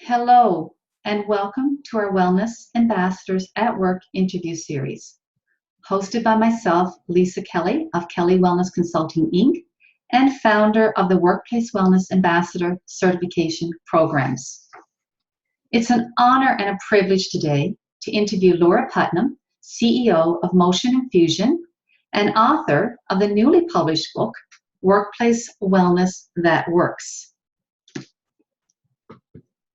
Hello, and welcome to our Wellness Ambassadors at Work interview series, hosted by myself, Lisa Kelly of Kelly Wellness Consulting, Inc., and founder of the Workplace Wellness Ambassador Certification Programs. It's an honor and a privilege today to interview Laura Putnam, CEO of Motion Infusion and author of the newly published book, Workplace Wellness That Works.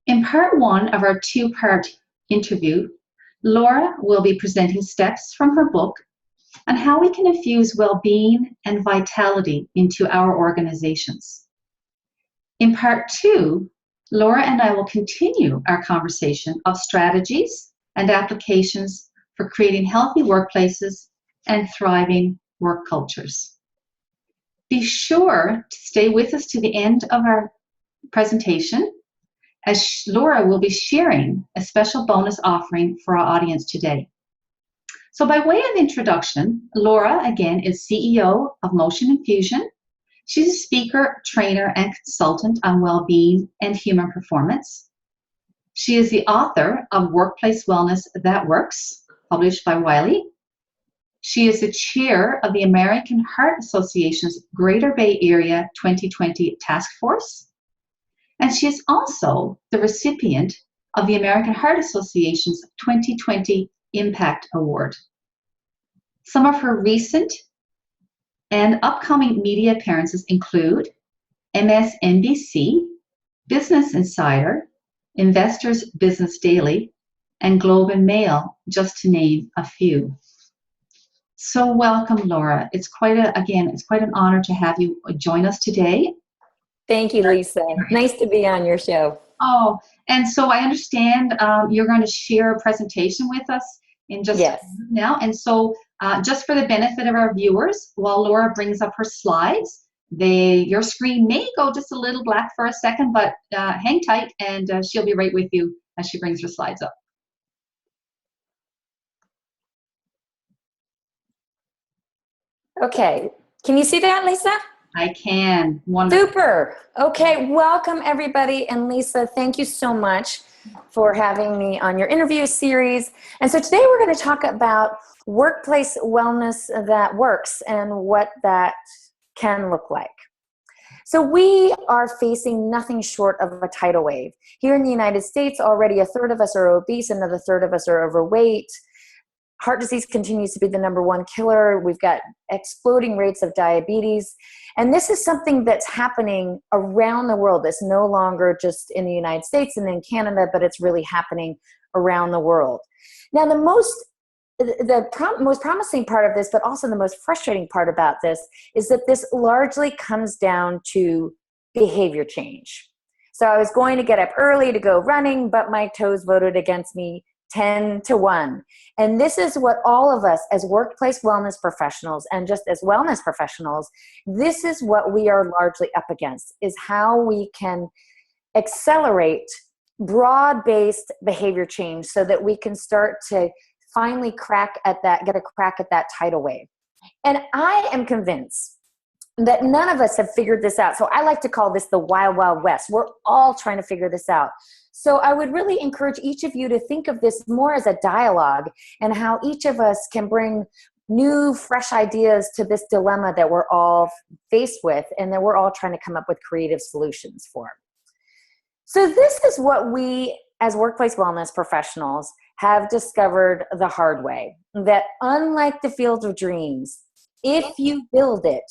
In part one of our two-part interview, Laura will be presenting steps from her book on how we can infuse well-being and vitality into our organizations. In part two, Laura and I will continue our conversation of strategies and applications for creating healthy workplaces and thriving work cultures. Be sure to stay with us to the end of our presentation, as Laura will be sharing a special bonus offering for our audience today. So by way of introduction, Laura, again, is CEO of Motion Infusion. She's a speaker, trainer, and consultant on well-being and human performance. She is the author of Workplace Wellness That Works, published by Wiley. She is the chair of the American Heart Association's Greater Bay Area 2020 Task Force. And she is also the recipient of the American Heart Association's 2020 Impact Award. Some of her recent and upcoming media appearances include MSNBC, Business Insider, Investors Business Daily, and Globe and Mail, just to name a few. So welcome, Laura. It's quite an honor to have you join us today. Thank you, Lisa. Nice to be on your show. Oh, and so I understand you're going to share a presentation with us in just a minute now. And so just for the benefit of our viewers, while Laura brings up her slides, your screen may go just a little black for a second, but hang tight and she'll be right with you as she brings her slides up. Okay. Can you see that, Lisa? I can. Wonderful. Super. Okay. Welcome, everybody. And Lisa, thank you so much for having me on your interview series. And so today we're going to talk about workplace wellness that works and what that can look like. So we are facing nothing short of a tidal wave. Here in the United States, already a third of us are obese, another third of us are overweight. Heart disease continues to be the #1 killer. We've got exploding rates of diabetes. And this is something that's happening around the world. It's no longer just in the United States and in Canada, but it's really happening around the world. Now, the most promising part of this, but also the most frustrating part about this, is that this largely comes down to behavior change. So I was going to get up early to go running, but my toes voted against me 10-1. And this is what all of us as workplace wellness professionals and just as wellness professionals, this is what we are largely up against, is how we can accelerate broad-based behavior change so that we can start to finally get a crack at that tidal wave. And I am convinced that none of us have figured this out. So I like to call this the Wild Wild West. We're all trying to figure this out. So I would really encourage each of you to think of this more as a dialogue and how each of us can bring new, fresh ideas to this dilemma that we're all faced with and that we're all trying to come up with creative solutions for. So this is what we as workplace wellness professionals have discovered the hard way, that unlike the field of dreams, if you build it,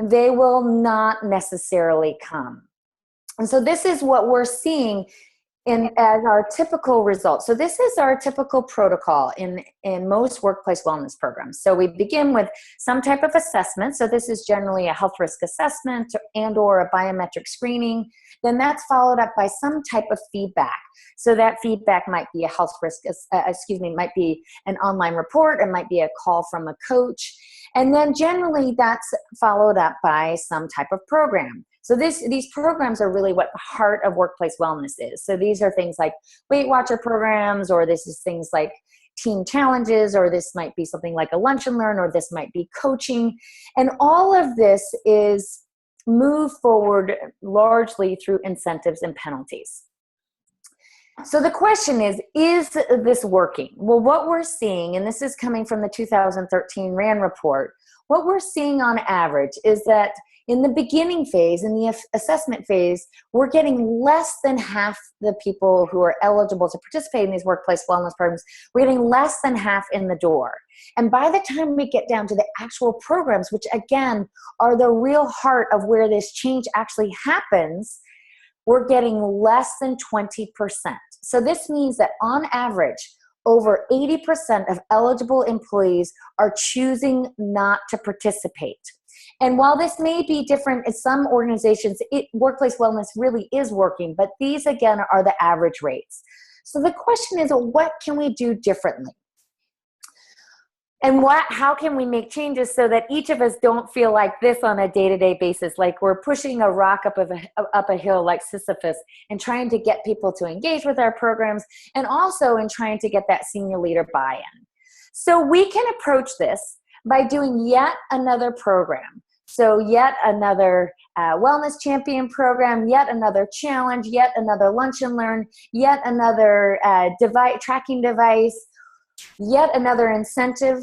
they will not necessarily come. And so this is what we're seeing as our typical results. So this is our typical protocol in most workplace wellness programs. So we begin with some type of assessment. So this is generally a health risk assessment and or a biometric screening. Then that's followed up by some type of feedback. So that feedback might be a health risk, might be an online report, it might be a call from a coach. And then generally that's followed up by some type of program. So these programs are really what the heart of workplace wellness is. So these are things like Weight Watcher programs, or this is things like team challenges, or this might be something like a lunch and learn, or this might be coaching. And all of this is moved forward largely through incentives and penalties. So the question is this working? Well, what we're seeing, and this is coming from the 2013 RAND report, what we're seeing on average is that in the beginning phase, in the assessment phase, we're getting less than half the people who are eligible to participate in these workplace wellness programs. We're getting less than half in the door. And by the time we get down to the actual programs, which again are the real heart of where this change actually happens, we're getting less than 20%. So this means that on average, over 80% of eligible employees are choosing not to participate. And while this may be different in some organizations, workplace wellness really is working, but these again are the average rates. So the question is, what can we do differently? And how can we make changes so that each of us don't feel like this on a day-to-day basis, like we're pushing a rock up a hill like Sisyphus and trying to get people to engage with our programs, and also in trying to get that senior leader buy-in. So we can approach this by doing yet another program. So yet another wellness champion program, yet another challenge, yet another lunch and learn, yet another tracking device, yet another incentive,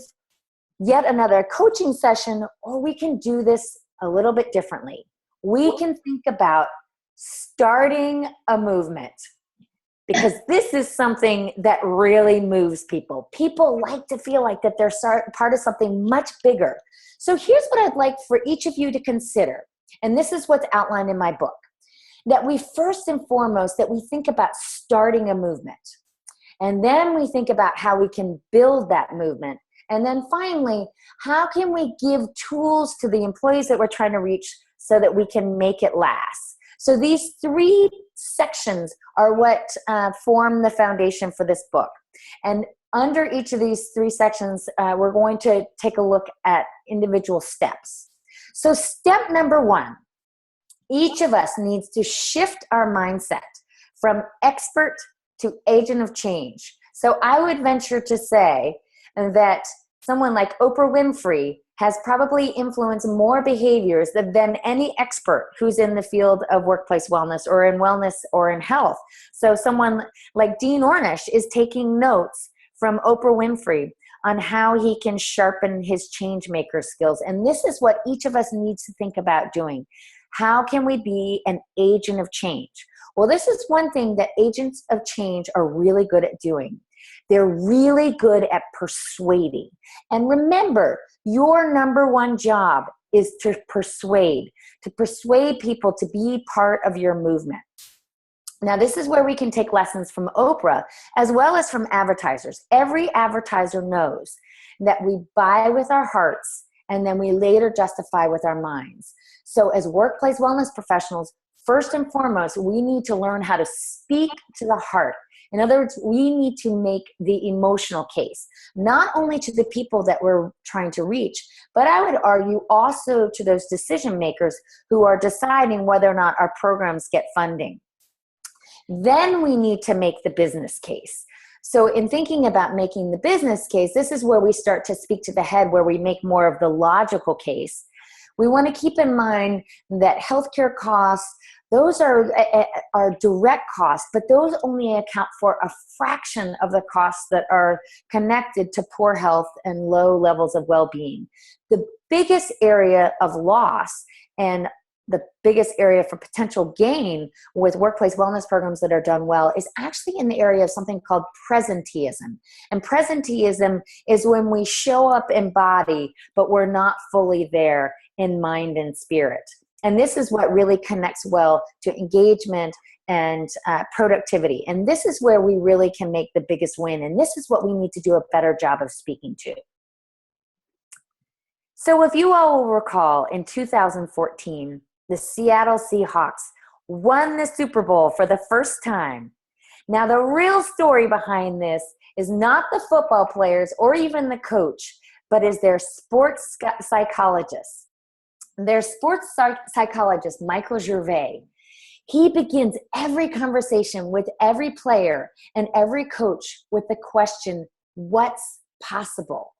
yet another coaching session, or we can do this a little bit differently. We can think about starting a movement, because this is something that really moves people. People like to feel like that they're part of something much bigger. So here's what I'd like for each of you to consider, and this is what's outlined in my book, that we first and foremost, that we think about starting a movement. And then we think about how we can build that movement. And then finally, how can we give tools to the employees that we're trying to reach so that we can make it last? So these three sections are what form the foundation for this book. And under each of these three sections, we're going to take a look at individual steps. So step number one, each of us needs to shift our mindset from expert to agent of change. So I would venture to say that someone like Oprah Winfrey has probably influenced more behaviors than any expert who's in the field of workplace wellness or in health. So someone like Dean Ornish is taking notes from Oprah Winfrey on how he can sharpen his change maker skills. And this is what each of us needs to think about doing. How can we be an agent of change? Well, this is one thing that agents of change are really good at doing. They're really good at persuading. And remember, your number one job is to persuade people to be part of your movement. Now, this is where we can take lessons from Oprah as well as from advertisers. Every advertiser knows that we buy with our hearts and then we later justify with our minds. So as workplace wellness professionals, first and foremost, we need to learn how to speak to the heart. In other words, we need to make the emotional case, not only to the people that we're trying to reach, but I would argue also to those decision makers who are deciding whether or not our programs get funding. Then we need to make the business case. So in thinking about making the business case, this is where we start to speak to the head, where we make more of the logical case. We want to keep in mind that healthcare costs, those are direct costs, but those only account for a fraction of the costs that are connected to poor health and low levels of well-being. The biggest area of loss and the biggest area for potential gain with workplace wellness programs that are done well is actually in the area of something called presenteeism. And presenteeism is when we show up in body, but we're not fully there in mind and spirit. And this is what really connects well to engagement and productivity. And this is where we really can make the biggest win. And this is what we need to do a better job of speaking to. So if you all will recall, in 2014, the Seattle Seahawks won the Super Bowl for the first time. Now, the real story behind this is not the football players or even the coach, but is their sports psychologist. Their sports psychologist, Michael Gervais, he begins every conversation with every player and every coach with the question, what's possible?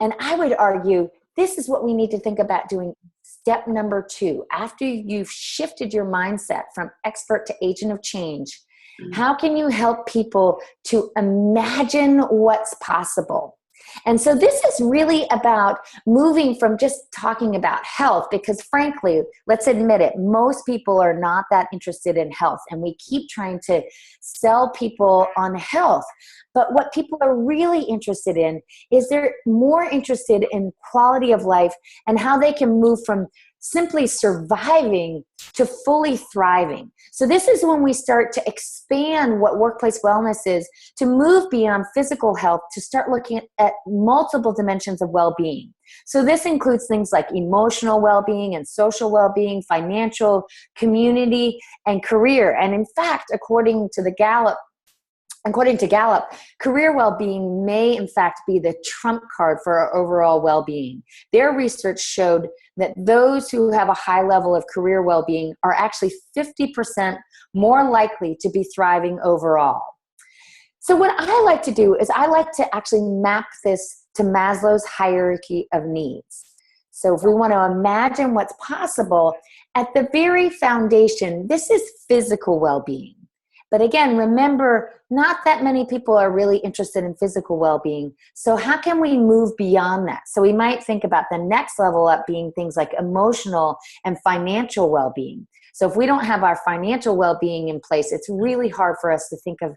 And I would argue this is what we need to think about doing. Step number 2, after you've shifted your mindset from expert to agent of change, How can you help people to imagine what's possible? And so this is really about moving from just talking about health, because frankly, let's admit it, most people are not that interested in health, and we keep trying to sell people on health. But what people are really interested in is they're more interested in quality of life and how they can move from simply surviving to fully thriving. So this is when we start to expand what workplace wellness is, to move beyond physical health, to start looking at multiple dimensions of well-being. So this includes things like emotional well-being and social well-being, financial, community, and career. And in fact, according to Gallup, career well-being may in fact be the trump card for our overall well-being. Their research showed that those who have a high level of career well-being are actually 50% more likely to be thriving overall. So what I like to do is I like to actually map this to Maslow's hierarchy of needs. So if we want to imagine what's possible, at the very foundation, this is physical well-being. But again, remember, not that many people are really interested in physical well-being. So how can we move beyond that? So we might think about the next level up being things like emotional and financial well-being. So if we don't have our financial well-being in place, it's really hard for us to think of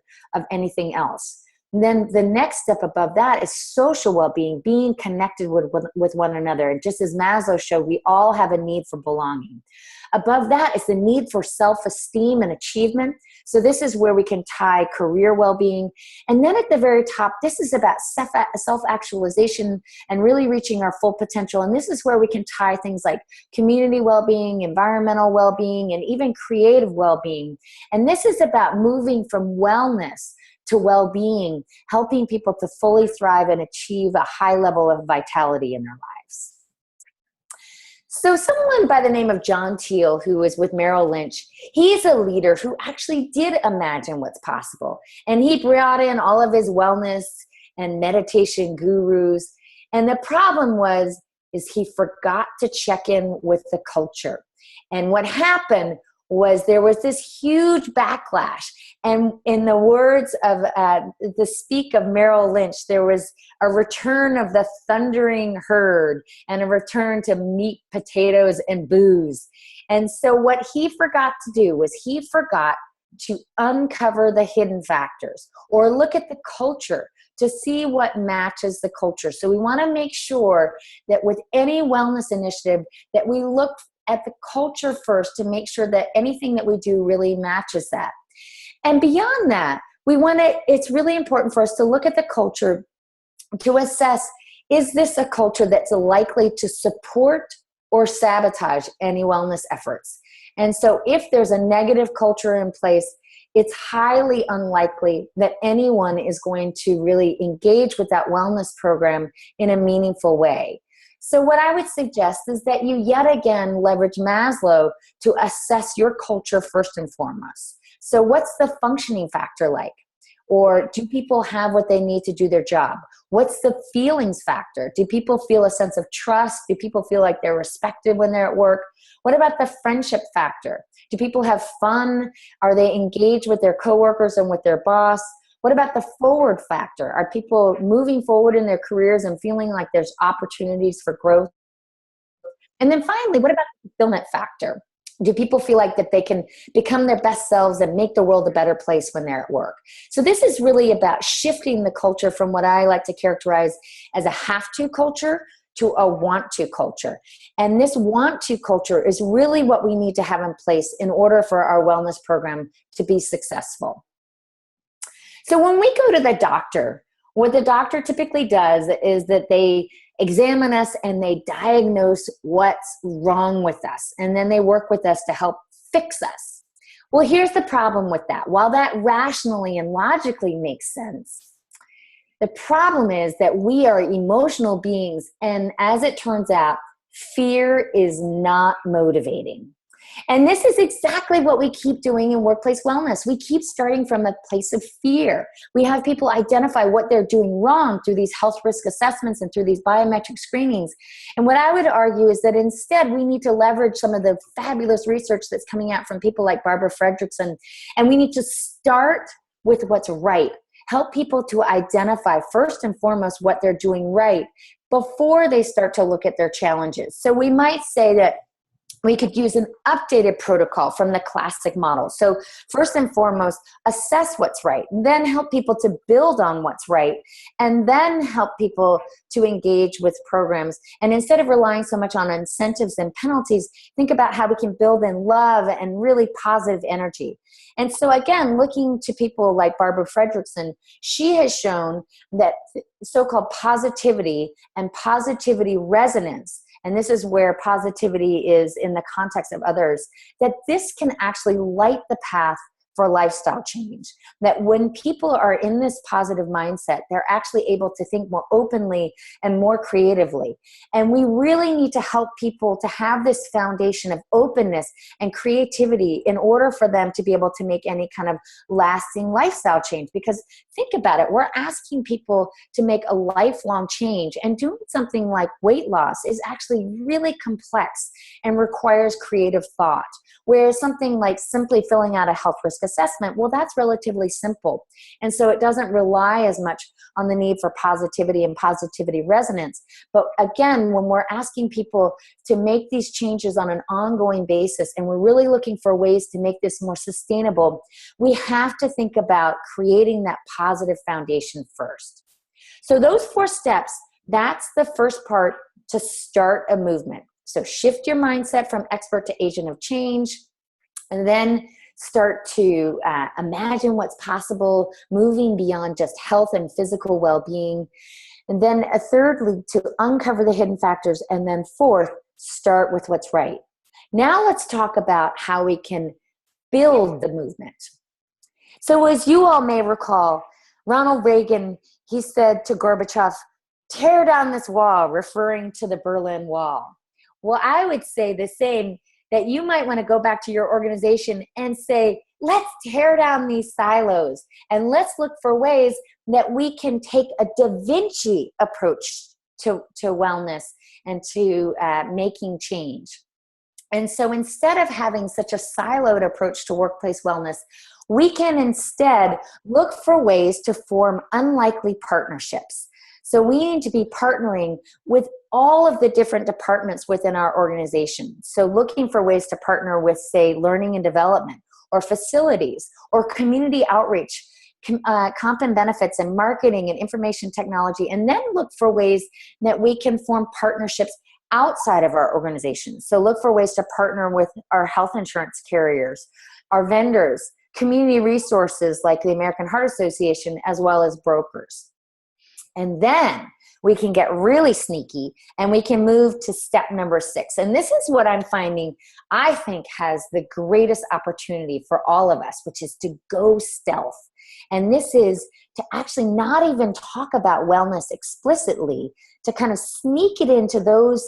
anything else. And then the next step above that is social well-being, being connected with one another. And just as Maslow showed, we all have a need for belonging. Above that is the need for self-esteem and achievement. So this is where we can tie career well-being. And then at the very top, this is about self-actualization and really reaching our full potential. And this is where we can tie things like community well-being, environmental well-being, and even creative well-being. And this is about moving from wellness to well-being, helping people to fully thrive and achieve a high level of vitality in their lives. So someone by the name of John Teal, who was with Merrill Lynch, he's a leader who actually did imagine what's possible. And he brought in all of his wellness and meditation gurus. And the problem is he forgot to check in with the culture. And what happened was there was this huge backlash. And in the words of the speak of Merrill Lynch, there was a return of the thundering herd and a return to meat, potatoes, and booze. And so what he forgot to do was he forgot to uncover the hidden factors or look at the culture to see what matches the culture. So we want to make sure that with any wellness initiative that we look at the culture first to make sure that anything that we do really matches that. And beyond that, it's really important for us to look at the culture to assess, is this a culture that's likely to support or sabotage any wellness efforts? And so if there's a negative culture in place, it's highly unlikely that anyone is going to really engage with that wellness program in a meaningful way. So what I would suggest is that you yet again leverage Maslow to assess your culture first and foremost. So what's the functioning factor like? Or do people have what they need to do their job? What's the feelings factor? Do people feel a sense of trust? Do people feel like they're respected when they're at work? What about the friendship factor? Do people have fun? Are they engaged with their coworkers and with their boss? What about the forward factor? Are people moving forward in their careers and feeling like there's opportunities for growth? And then finally, what about the fulfillment factor? Do people feel like that they can become their best selves and make the world a better place when they're at work? So this is really about shifting the culture from what I like to characterize as a have-to culture to a want-to culture. And this want-to culture is really what we need to have in place in order for our wellness program to be successful. So when we go to the doctor, what the doctor typically does is that they examine us and they diagnose what's wrong with us. And then they work with us to help fix us. Well, here's the problem with that. While that rationally and logically makes sense, the problem is that we are emotional beings. And as it turns out, fear is not motivating. And this is exactly what we keep doing in workplace wellness. We keep starting from a place of fear. We have people identify what they're doing wrong through these health risk assessments and through these biometric screenings. And what I would argue is that instead we need to leverage some of the fabulous research that's coming out from people like Barbara Fredrickson, and we need to start with what's right. Help people to identify first and foremost what they're doing right before they start to look at their challenges. So we might say that we could use an updated protocol from the classic model. So first and foremost, assess what's right, then help people to build on what's right, and then help people to engage with programs. And instead of relying so much on incentives and penalties, think about how we can build in love and really positive energy. And so again, looking to people like Barbara Fredrickson, she has shown that so-called positivity and positivity resonance, and this is where positivity is in the context of others, that this can actually light the path for lifestyle change. That when people are in this positive mindset, they're actually able to think more openly and more creatively. And we really need to help people to have this foundation of openness and creativity in order for them to be able to make any kind of lasting lifestyle change. Because think about it, we're asking people to make a lifelong change, and doing something like weight loss is actually really complex and requires creative thought. Whereas something like simply filling out a health risk assessment, well, that's relatively simple. And so it doesn't rely as much on the need for positivity and positivity resonance. But again, when we're asking people to make these changes on an ongoing basis, and we're really looking for ways to make this more sustainable, we have to think about creating that positive foundation first. So those 4 steps, that's the first part to start a movement. So shift your mindset from expert to agent of change, and then start to imagine what's possible, moving beyond just health and physical well-being. And then thirdly, to uncover the hidden factors. And then fourth, start with what's right. Now let's talk about how we can build the movement. So as you all may recall, Ronald Reagan, he said to Gorbachev, "Tear down this wall," referring to the Berlin Wall. Well, I would say the same, that you might want to go back to your organization and say, let's tear down these silos and let's look for ways that we can take a Da Vinci approach to wellness and to making change. And so instead of having such a siloed approach to workplace wellness, we can instead look for ways to form unlikely partnerships. So we need to be partnering with all of the different departments within our organization. So looking for ways to partner with, say, learning and development, or facilities, or community outreach, comp and benefits, and marketing and information technology, and then look for ways that we can form partnerships outside of our organization. So look for ways to partner with our health insurance carriers, our vendors, community resources like the American Heart Association, as well as brokers. And then we can get really sneaky and we can move to step number 6. And this is what I'm finding, I think, has the greatest opportunity for all of us, which is to go stealth. And this is to actually not even talk about wellness explicitly, to kind of sneak it into those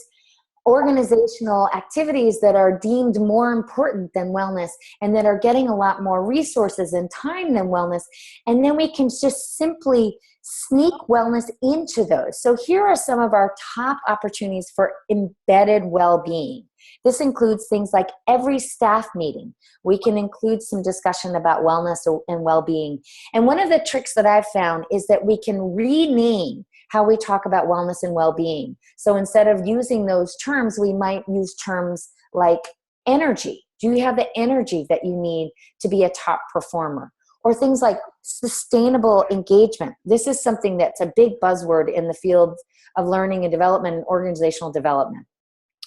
organizational activities that are deemed more important than wellness and that are getting a lot more resources and time than wellness. And then we can just simply sneak wellness into those. So here are some of our top opportunities for embedded well-being. This includes things like every staff meeting. We can include some discussion about wellness and well-being. And one of the tricks that I've found is that we can rename how we talk about wellness and well-being. So instead of using those terms, we might use terms like energy. Do you have the energy that you need to be a top performer? Or things like sustainable engagement. This is something that's a big buzzword in the field of learning and development and organizational development.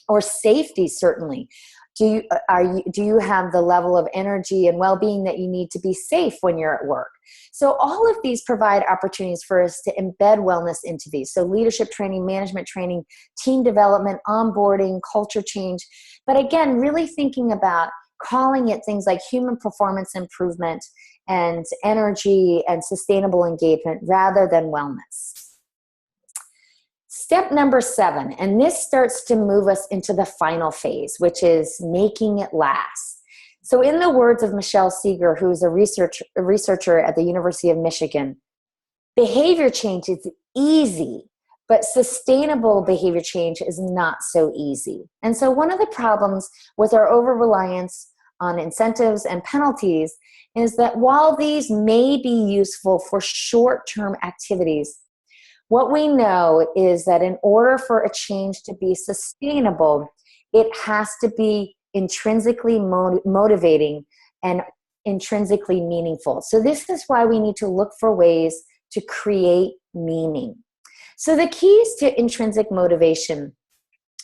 Or safety, certainly. Do you have the level of energy and well-being that you need to be safe when you're at work? So all of these provide opportunities for us to embed wellness into these. So leadership training, management training, team development, onboarding, culture change. But again, really thinking about calling it things like human performance improvement and energy and sustainable engagement rather than wellness. Step number 7, and this starts to move us into the final phase, which is making it last. So in the words of Michelle Seeger, who's a researcher at the University of Michigan, behavior change is easy, but sustainable behavior change is not so easy. And so one of the problems with our over-reliance on incentives and penalties is that while these may be useful for short-term activities, what we know is that in order for a change to be sustainable, it has to be intrinsically motivating and intrinsically meaningful. So this is why we need to look for ways to create meaning. So the keys to intrinsic motivation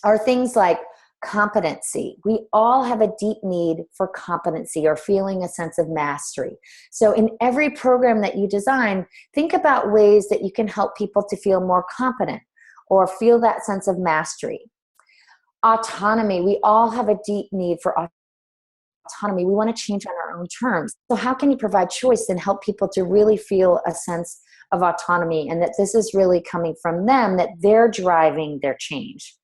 are things like competency. We all have a deep need for competency or feeling a sense of mastery. So in every program that you design, think about ways that you can help people to feel more competent or feel that sense of mastery. Autonomy. We all have a deep need for autonomy. We want to change on our own terms. So how can you provide choice and help people to really feel a sense of autonomy and that this is really coming from them, that they're driving their change?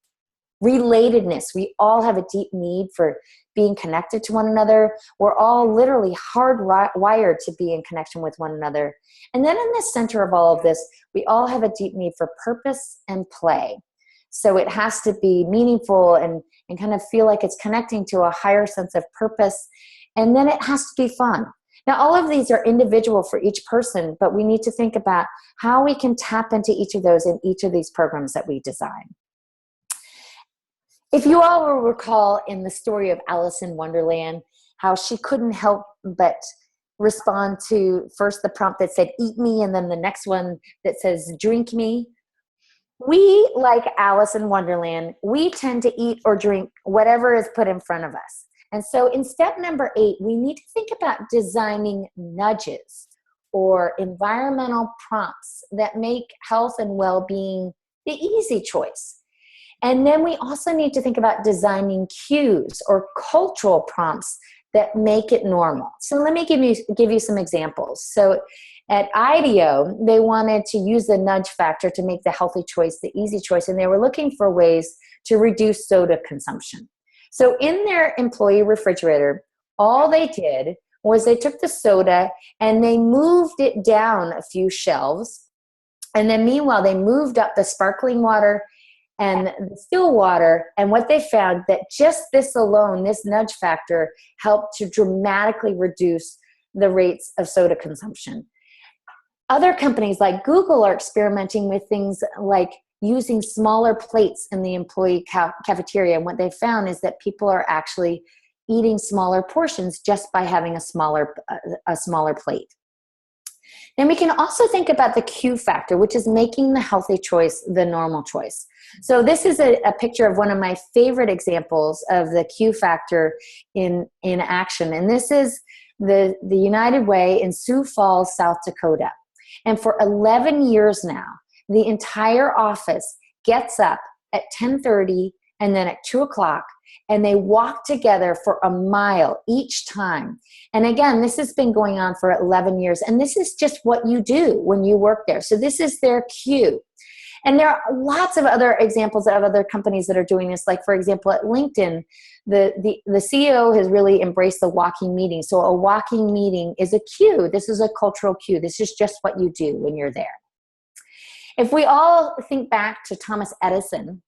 Relatedness. We all have a deep need for being connected to one another. We're all literally hardwired to be in connection with one another. And then in the center of all of this, we all have a deep need for purpose and play. So it has to be meaningful and kind of feel like it's connecting to a higher sense of purpose. And then it has to be fun. Now, all of these are individual for each person, but we need to think about how we can tap into each of those in each of these programs that we design. If you all will recall in the story of Alice in Wonderland, how she couldn't help but respond to first the prompt that said, eat me, and then the next one that says, drink me. We, like Alice in Wonderland, we tend to eat or drink whatever is put in front of us. And so in step number 8, we need to think about designing nudges or environmental prompts that make health and well-being the easy choice. And then we also need to think about designing cues or cultural prompts that make it normal. So let me give you some examples. So at IDEO, they wanted to use the nudge factor to make the healthy choice the easy choice, and they were looking for ways to reduce soda consumption. So in their employee refrigerator, all they did was they took the soda and they moved it down a few shelves, and then meanwhile they moved up the sparkling water and the still water, and what they found that just this alone, this nudge factor, helped to dramatically reduce the rates of soda consumption. Other companies like Google are experimenting with things like using smaller plates in the employee cafeteria, and what they found is that people are actually eating smaller portions just by having a smaller plate. Then we can also think about the Q factor, which is making the healthy choice the normal choice. So this is a picture of one of my favorite examples of the Q factor in action. And this is the United Way in Sioux Falls, South Dakota. And for 11 years now, the entire office gets up at 10:30 and then at 2 o'clock, and they walk together for a mile each time. And again, this has been going on for 11 years, and this is just what you do when you work there. So this is their cue. And there are lots of other examples of other companies that are doing this. Like, for example, at LinkedIn, the CEO has really embraced the walking meeting. So a walking meeting is a cue. This is a cultural cue. This is just what you do when you're there. If we all think back to Thomas Edison,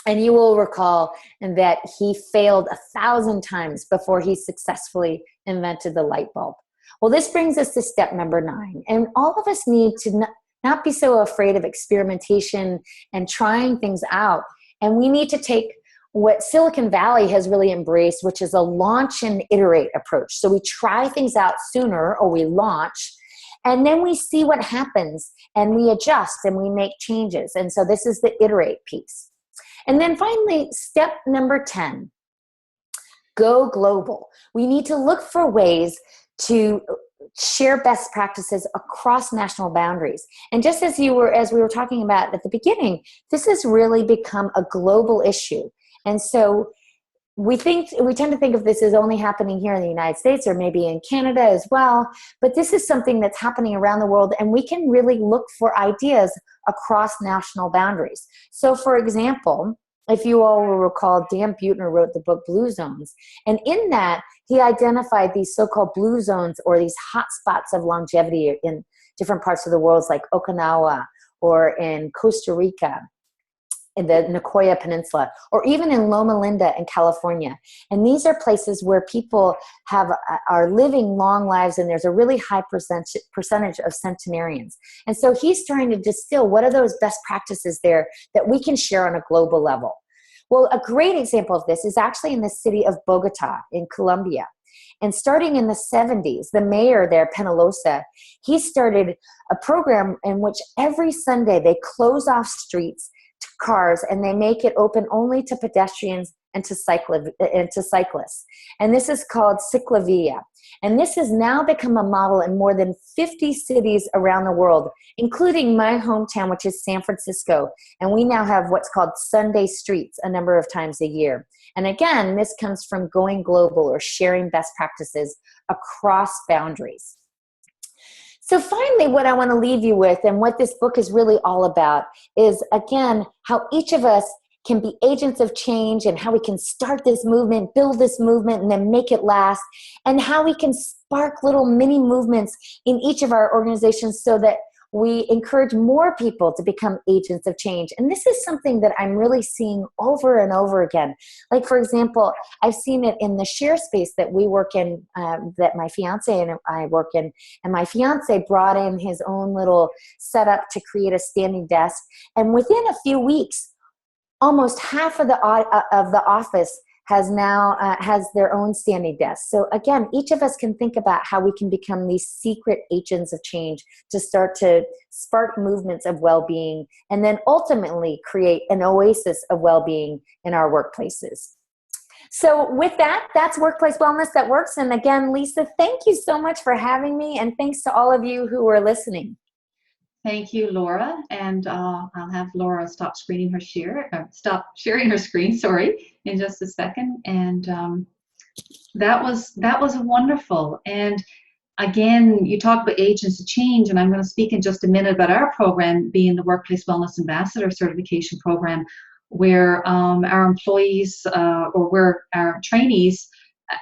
and you will recall that he failed 1,000 times before he successfully invented the light bulb. Well, this brings us to step number 9. And all of us need to not be so afraid of experimentation and trying things out. And we need to take what Silicon Valley has really embraced, which is a launch and iterate approach. So we try things out sooner, or we launch, and then we see what happens, and we adjust and we make changes. And so this is the iterate piece. And then finally, step number 10, go global. We need to look for ways to share best practices across national boundaries. And just as we were talking about at the beginning, this has really become a global issue. And so we tend to think of this as only happening here in the United States or maybe in Canada as well, but this is something that's happening around the world, and we can really look for ideas across national boundaries. So for example, if you all will recall, Dan Buettner wrote the book Blue Zones, and in that he identified these so-called blue zones, or these hot spots of longevity in different parts of the world, like Okinawa or in Costa Rica, in the Nicoya Peninsula, or even in Loma Linda in California. And these are places where people are living long lives, and there's a really high percentage of centenarians. And so he's trying to distill what are those best practices there that we can share on a global level. Well, a great example of this is actually in the city of Bogota in Colombia. And starting in the 70s, the mayor there, Penalosa, he started a program in which every Sunday they close off streets to cars, and they make it open only to pedestrians and to cyclists. And this is called Ciclavia. And this has now become a model in more than 50 cities around the world, including my hometown, which is San Francisco. And we now have what's called Sunday streets a number of times a year. And again, this comes from going global or sharing best practices across boundaries. So finally, what I want to leave you with, and what this book is really all about, is again, how each of us can be agents of change, and how we can start this movement, build this movement, and then make it last, and how we can spark little mini movements in each of our organizations so that we encourage more people to become agents of change. And this is something that I'm really seeing over and over again. Like, for example, I've seen it in the share space that we work in, that my fiance and I work in. And my fiance brought in his own little setup to create a standing desk. And within a few weeks, almost half of the office has their own standing desk. So again, each of us can think about how we can become these secret agents of change to start to spark movements of well-being, and then ultimately create an oasis of well-being in our workplaces. So with that, that's Workplace Wellness That Works. And again, Lisa, thank you so much for having me, and thanks to all of you who are listening. Thank you, Laura. And I'll have Laura stop sharing her screen, in just a second. And that was wonderful. And again, you talk about agents of change, and I'm going to speak in just a minute about our program being the Workplace Wellness Ambassador Certification Program, where our employees or where our trainees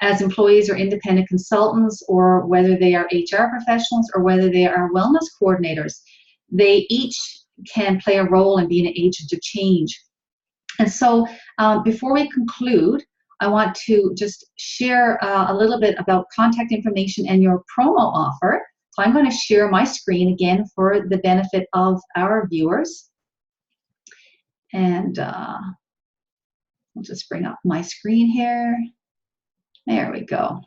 as employees or independent consultants, or whether they are HR professionals or whether they are wellness coordinators, they each can play a role in being an agent of change. And so before we conclude, I want to just share a little bit about contact information and your promo offer. So I'm going to share my screen again for the benefit of our viewers. And I'll just bring up my screen here. There we go.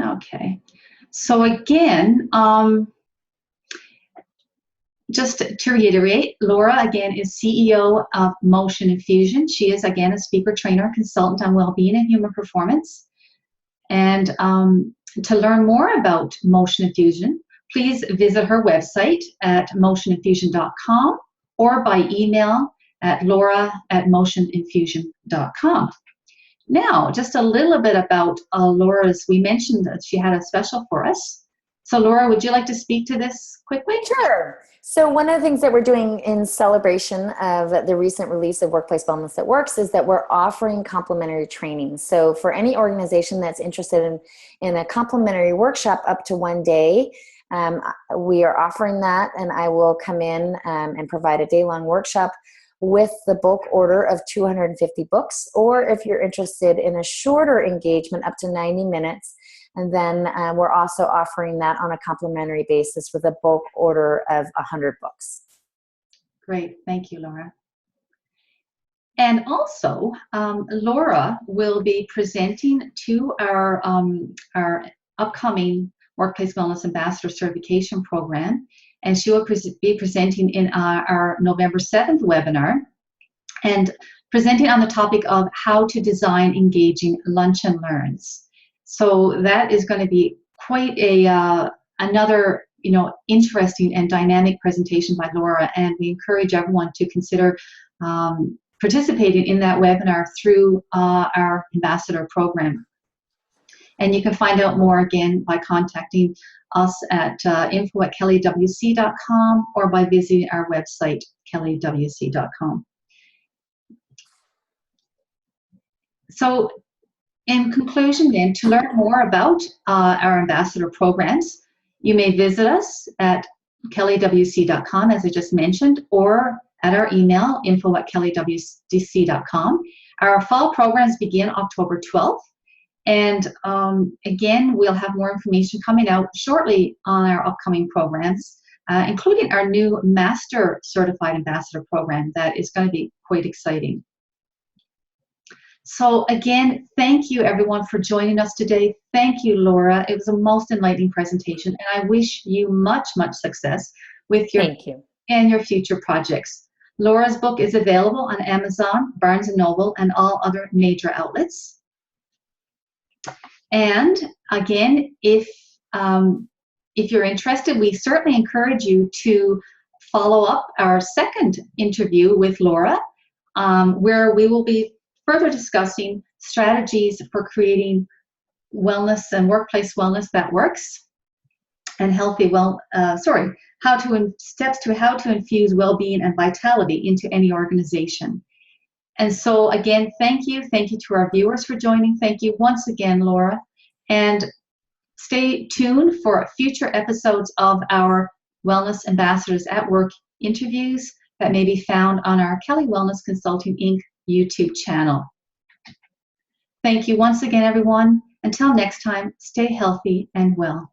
Okay. So again, just to reiterate, Laura, again, is CEO of Motion Infusion. She is, again, a speaker, trainer, consultant on well-being and human performance. And to learn more about Motion Infusion, please visit her website at motioninfusion.com or by email at laura@motioninfusion.com. Now, just a little bit about Laura's. We mentioned that she had a special for us. So Laura, would you like to speak to this quickly? Sure. So one of the things that we're doing in celebration of the recent release of Workplace Wellness That Works is that we're offering complimentary training. So for any organization that's interested in a complimentary workshop up to 1 day, we are offering that, and I will come in and provide a day-long workshop with the bulk order of 250 books, or if you're interested in a shorter engagement up to 90 minutes, and then we're also offering that on a complimentary basis with a bulk order of 100 books. Great. Thank you, Laura. And also, Laura will be presenting to our upcoming Workplace Wellness Ambassador Certification Program, and she will be presenting in our November 7th webinar, and presenting on the topic of how to design engaging lunch and learns. So that is going to be quite another interesting and dynamic presentation by Laura, and we encourage everyone to consider participating in that webinar through our ambassador program. And you can find out more again by contacting us at info@kellywc.com or by visiting our website, kellywc.com. So in conclusion then, to learn more about our ambassador programs, you may visit us at kellywc.com, as I just mentioned, or at our email, info@kellywc.com. Our fall programs begin October 12th. And again, we'll have more information coming out shortly on our upcoming programs, including our new Master Certified Ambassador program that is going to be quite exciting. So again, thank you everyone for joining us today. Thank you, Laura. It was a most enlightening presentation, and I wish you much, much success with your and your future projects. Laura's book is available on Amazon, Barnes & Noble, and all other major outlets. And again, if you're interested, we certainly encourage you to follow up our second interview with Laura, where we will be further discussing strategies for creating wellness and workplace wellness that works, and steps to how to infuse well-being and vitality into any organization. And so again, thank you to our viewers for joining. Thank you once again, Laura, and stay tuned for future episodes of our Wellness Ambassadors at Work interviews that may be found on our Kelly Wellness Consulting Inc. YouTube channel. Thank you once again, everyone. Until next time, stay healthy and well.